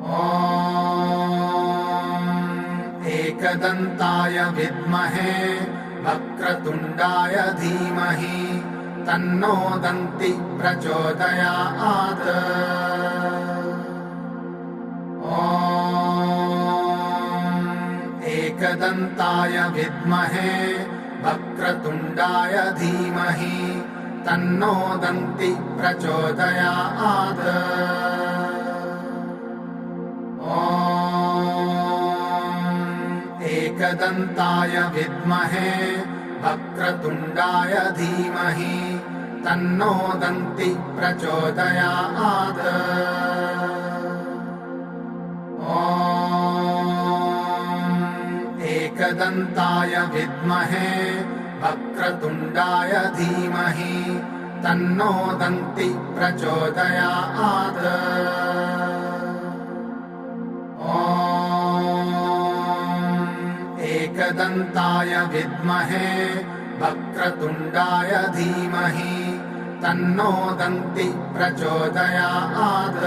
ॐ एकदन्ताय विद्महे वक्रतुण्डाय धीमहि तन्नो दन्ति प्रचोदयात्। ॐ एकदन्ताय विद्महे वक्रतुण्डाय धीमहि तन्नो दन्ति प्रचोदयात्। ॐ एकदन्ताय विद्महे वक्रतुण्डाय धीमहि तन्नो दन्ति प्रचोदयात्। ॐ एकदन्ताय विद्महे वक्रतुण्डाय धीमहि तन्नो दन्ति प्रचोदयात्। ॐ एकदन्ताय विद्महे वक्रतुण्डाय धीमहि तन्नो दन्ति प्रचोदयात्।